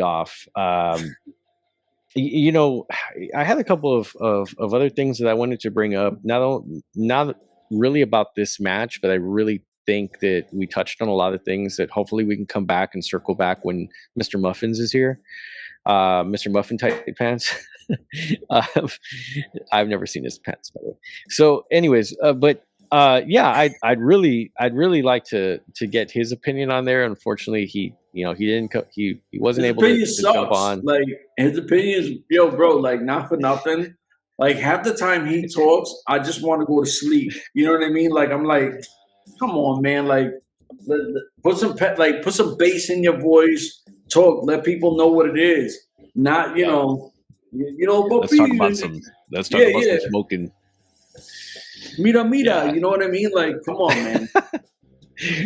off. I had a couple of other things that I wanted to bring up. Not really about this match, but I really think that we touched on a lot of things that hopefully we can come back and circle back when Mr. Muffins is here. Mr. Muffin tight pants. I've never seen his pants, by the way. So, anyways, I'd really like to get his opinion on there. Unfortunately, he wasn't able to jump on. Like, his opinion is, bro, like, not for nothing. Like, half the time he talks, I just want to go to sleep. You know what I mean? Like, I'm like, come on, man. Like, put some bass in your voice. Talk. Let people know what it is. Not, Let's talk about some smoking. Mira, you know what I mean? Like, come on, man.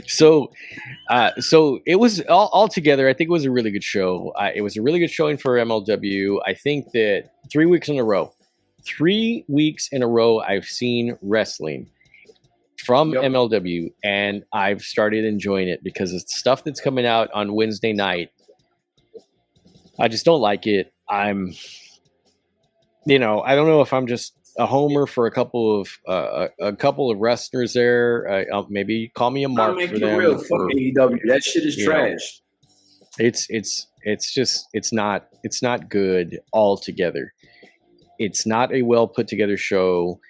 So it was all together. I think it was a really good show. It was a really good showing for MLW. I think that 3 weeks in a row, I've seen wrestling. from Yep. MLW, and I've started enjoying it because it's stuff that's coming out on Wednesday night. I just don't like it. I don't know if I'm just a homer for a couple of wrestlers there. Maybe call me a mark for them. Real, fuck AEW. That shit is trash. It's not good altogether. It's not a well put together show.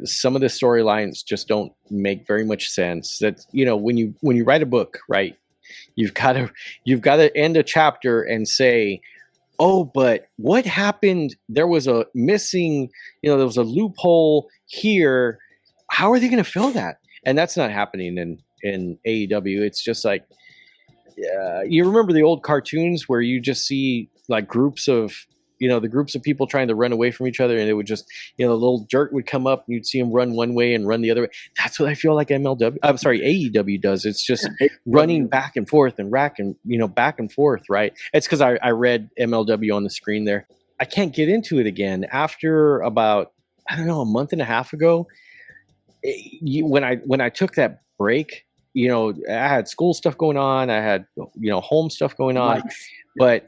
Some of the storylines just don't make very much sense. That when you write a book, right, you've got to end a chapter and say, oh, but what happened? There was a missing, there was a loophole here. How are they going to fill that? And that's not happening in AEW. It's just like, you remember the old cartoons where you just see like groups of people trying to run away from each other, and it would just, the little jerk would come up and you'd see him run one way and run the other way. That's what I feel like AEW does. It's just running back and forth and back and forth, right? It's because I read MLW on the screen there. I can't get into it again after about, I don't know, a month and a half ago. When I took that break, I had school stuff going on. I had, home stuff going on, but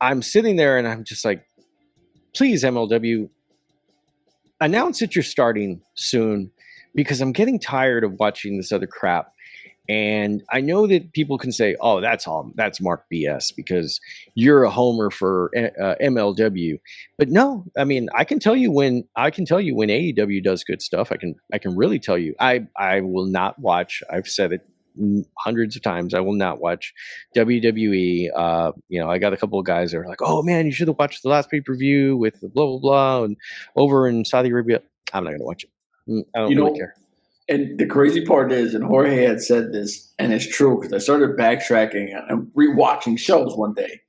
I'm sitting there and I'm just like, please, MLW, announce that you're starting soon, because I'm getting tired of watching this other crap. And I know that people can say, oh, that's Mark BS because you're a homer for MLW. But no, I mean, I can tell you when AEW does good stuff. I can really tell you. I will not watch. I've said it hundreds of times. I will not watch WWE. I got a couple of guys that are like, oh man, you should have watched the last pay-per-view with blah blah blah and over in Saudi Arabia. I'm not gonna watch it. I don't really care. And the crazy part is, and Jorge had said this, and it's true, because I started backtracking and rewatching shows one day.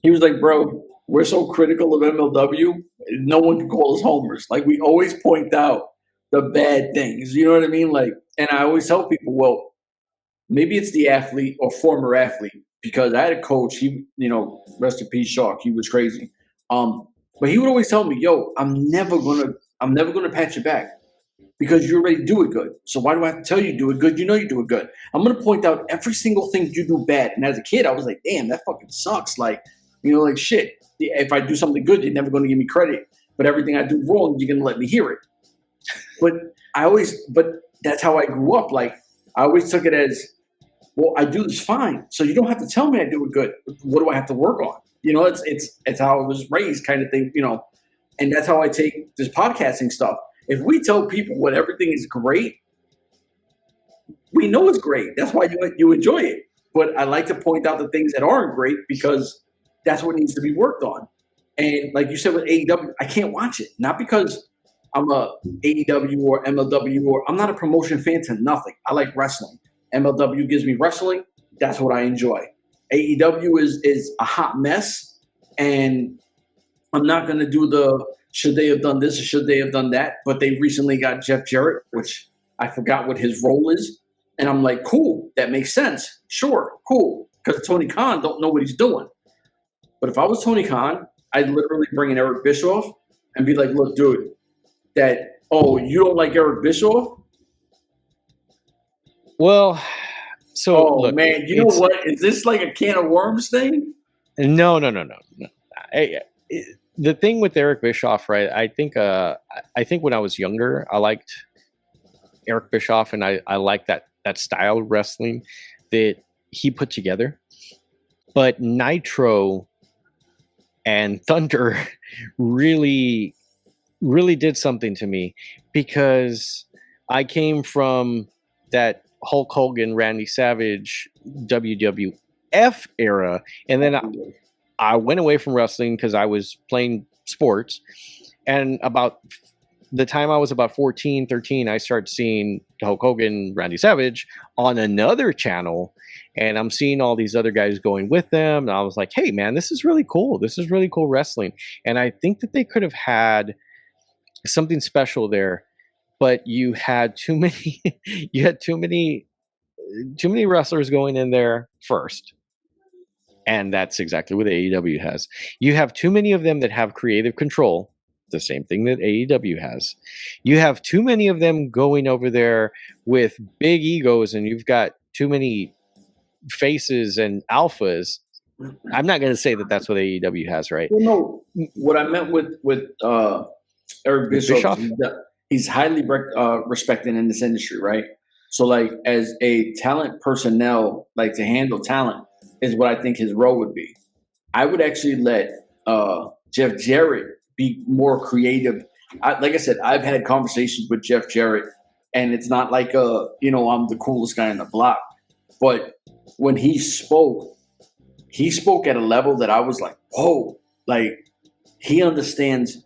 He was like, bro, we're so critical of MLW, no one can call us homers. Like, we always point out the bad things. You know what I mean? Like, and I always tell people, well, maybe it's the athlete or former athlete, because I had a coach, he, rest in peace, Shark, he was crazy. But he would always tell me, yo, I'm never gonna pat you back, because you already do it good. So why do I have to tell you do it good? You know you do it good. I'm going to point out every single thing you do bad. And as a kid, I was like, damn, that fucking sucks. Like, like shit. If I do something good, you're never going to give me credit. But everything I do wrong, you're going to let me hear it. But that's how I grew up. Like, I always took it as, well, I do this fine. So you don't have to tell me I do it good. What do I have to work on? It's how I was raised, kind of thing, and that's how I take this podcasting stuff. If we tell people when everything is great, we know it's great. That's why you enjoy it. But I like to point out the things that aren't great, because that's what needs to be worked on. And like you said with AEW, I can't watch it. Not because I'm a AEW or MLW, or I'm not a promotion fan to nothing. I like wrestling. MLW gives me wrestling. That's what I enjoy. AEW is a hot mess, and I'm not going to do the should they have done this or should they have done that? But they recently got Jeff Jarrett, which I forgot what his role is. And I'm like, cool, that makes sense. Sure, cool. Because Tony Khan don't know what he's doing. But if I was Tony Khan, I'd literally bring in Eric Bischoff and be like, look, dude, you don't like Eric Bischoff? Well, so look, man, you know what? Is this like a can of worms thing? No. The thing with Eric Bischoff, right? I think when I was younger, I liked Eric Bischoff, and I liked that style of wrestling that he put together. But Nitro and Thunder really, really did something to me, because I came from that Hulk Hogan, Randy Savage, WWF era, and then I went away from wrestling because I was playing sports. And about the time I was about 14, 13, I started seeing Hulk Hogan, Randy Savage on another channel. And I'm seeing all these other guys going with them. And I was like, hey, man, this is really cool. This is really cool wrestling. And I think that they could have had something special there. But you had too many wrestlers going in there first. And that's exactly what AEW has. You have too many of them that have creative control, the same thing that AEW has. You have too many of them going over there with big egos, and you've got too many faces and alphas. I'm not going to say that that's what AEW has, right? Well, no, what I meant with Eric Bischoff, he's highly respected in this industry, right? So, like, as a talent personnel, like to handle talent is what I think his role would be. I would actually let Jeff Jarrett be more creative. Like I said, I've had conversations with Jeff Jarrett, and it's not like I'm the coolest guy on the block. But when he spoke at a level that I was like, whoa, like he understands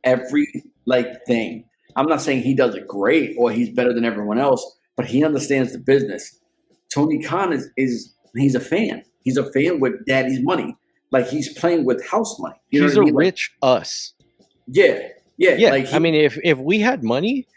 every thing. I'm not saying he does it great or he's better than everyone else, but he understands the business. Tony Khan is he's a fan. He's a fan with daddy's money. Like he's playing with house money. He's a rich us. Yeah. Like I mean, if we had money,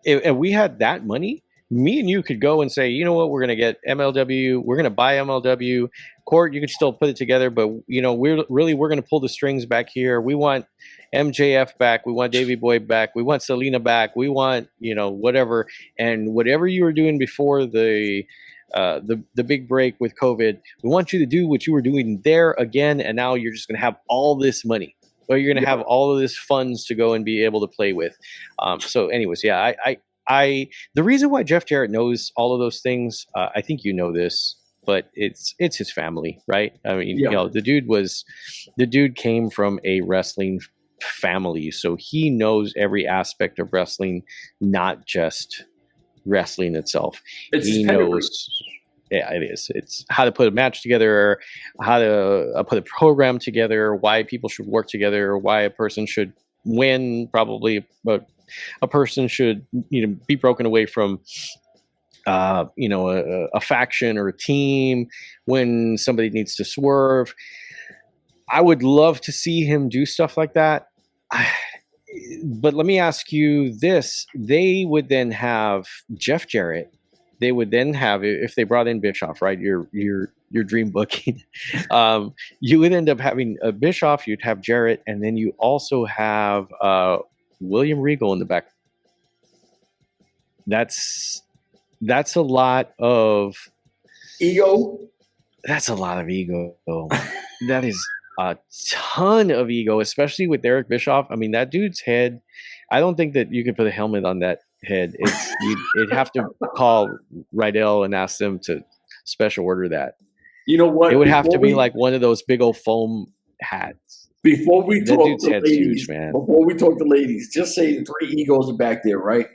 if we had that money, me and you could go and say, you know what, we're going to get MLW. We're going to buy MLW. Court, you could still put it together, but we're going to pull the strings back here. We want MJF back. We want Davey Boy back. We want Selena back. We want whatever, and whatever you were doing before the big break with COVID, we want you to do what you were doing there again, and now you're just going to have all this money. Or you're going to have all of this funds to go and be able to play with. So anyways, yeah, the reason why Jeff Jarrett knows all of those things, I think you know this, but it's his family, right? I mean, the dude came from a wrestling family, so he knows every aspect of wrestling, not just wrestling itself. He knows. Yeah, it is. It's how to put a match together, how to put a program together, why people should work together, why a person should win, probably, but a person should be broken away from a faction or a team when somebody needs to swerve. I would love to see him do stuff like that. But let me ask you this. They would then have Jeff Jarrett. They would then have, if they brought in Bischoff, right? Your dream booking. You would end up having a Bischoff. You'd have Jarrett, and then you also have William Regal in the back. That's a lot of ego. That's a lot of ego. That is a ton of ego, especially with Eric Bischoff. I mean, that dude's head. I don't think that you could put a helmet on that head. You'd have to call Rydell and ask them to special order that. You know what? It would have to be like one of those big old foam hats. Before we talk to ladies, huge, man. Before we talk to ladies, just say the three egos are back there, right?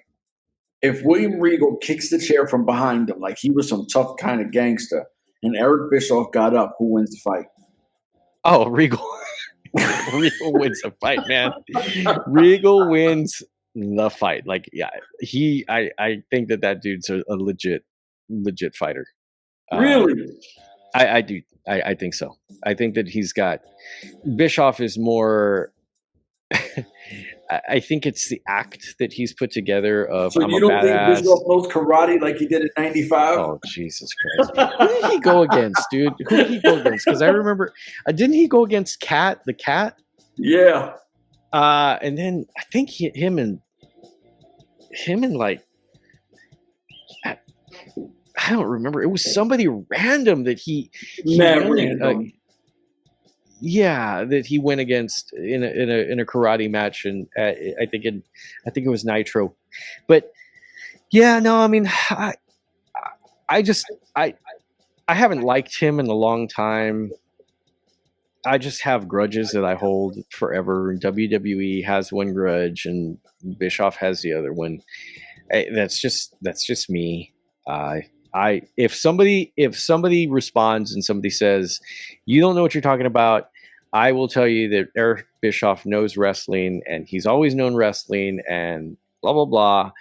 If William Regal kicks the chair from behind him like he was some tough kind of gangster, and Eric Bischoff got up, who wins the fight? Oh, Regal. Regal wins the fight, man. Regal wins the fight. Like, yeah, I think that dude's a legit fighter. Really? I do. I think so. I think that he's got Bischoff is more. I think it's the act that he's put together of. So I'm you a don't badass. think Bischoff knows karate like he did at 95? Oh, Jesus Christ! Who did he go against, dude? Who did he go against? Because I remember, didn't he go against the cat? Yeah. And then I think him and like, I don't remember. It was somebody random that he random. That he went against in a karate match, and I think it was Nitro. But yeah, no, I mean, I haven't liked him in a long time. I just have grudges that I hold forever. WWE has one grudge, and Bischoff has the other one. That's just me. If somebody responds and somebody says, "You don't know what you're talking about," I will tell you that Eric Bischoff knows wrestling, and he's always known wrestling, and blah blah blah.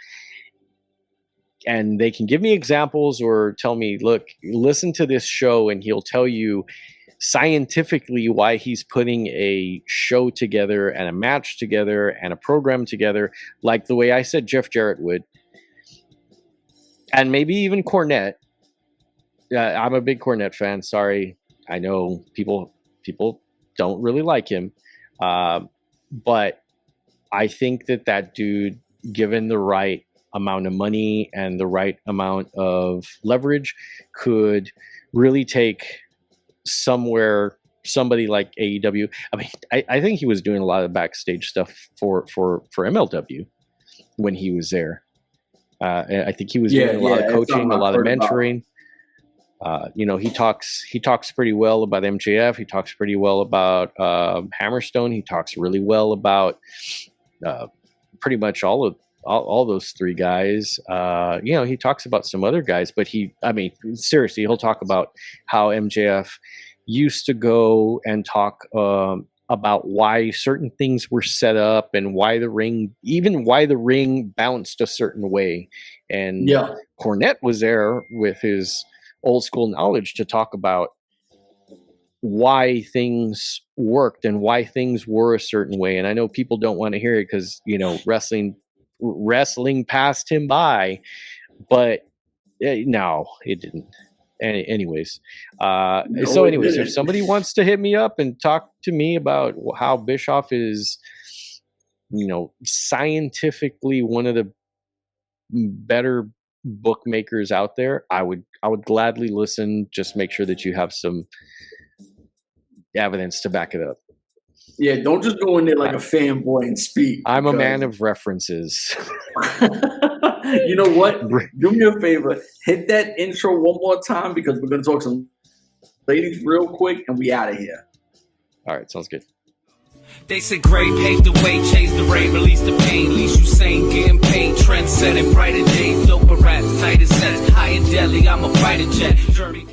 And they can give me examples or tell me, "Look, listen to this show," and he'll tell you scientifically why he's putting a show together and a match together and a program together, like the way I said Jeff Jarrett would. And maybe even Cornette. I'm a big Cornette fan. Sorry. I know people don't really like him. But I think that dude, given the right amount of money and the right amount of leverage, could really take somebody like AEW. I mean, I think he was doing a lot of backstage stuff for MLW when he was there. I think he was doing a lot of coaching, a lot of mentoring. You know, he talks pretty well about MJF. He talks pretty well about Hammerstone. He talks really well about pretty much all those three guys. You know, he talks about some other guys, but seriously, he'll talk about how MJF used to go and talk about why certain things were set up and why the ring bounced a certain way. And Cornette was there with his old school knowledge to talk about why things worked and why things were a certain way. And I know people don't want to hear it because, you know, wrestling passed him by, but no, it didn't. Anyways, if somebody wants to hit me up and talk to me about how Bischoff is, you know, scientifically one of the better bookmakers out there, I would gladly listen. Just make sure that you have some evidence to back it up. Yeah, don't just go in there like a fanboy and speak. I'm a man of references. You know what? Do me a favor. Hit that intro one more time because we're going to talk some ladies real quick and we out of here. All right, sounds good. They said gray paved the way, chased the rain, released the pain, least you sane, getting paid, trend setting, brighter days, doper rap, tight as set, high in Delhi, I'm a fighter jet, journey.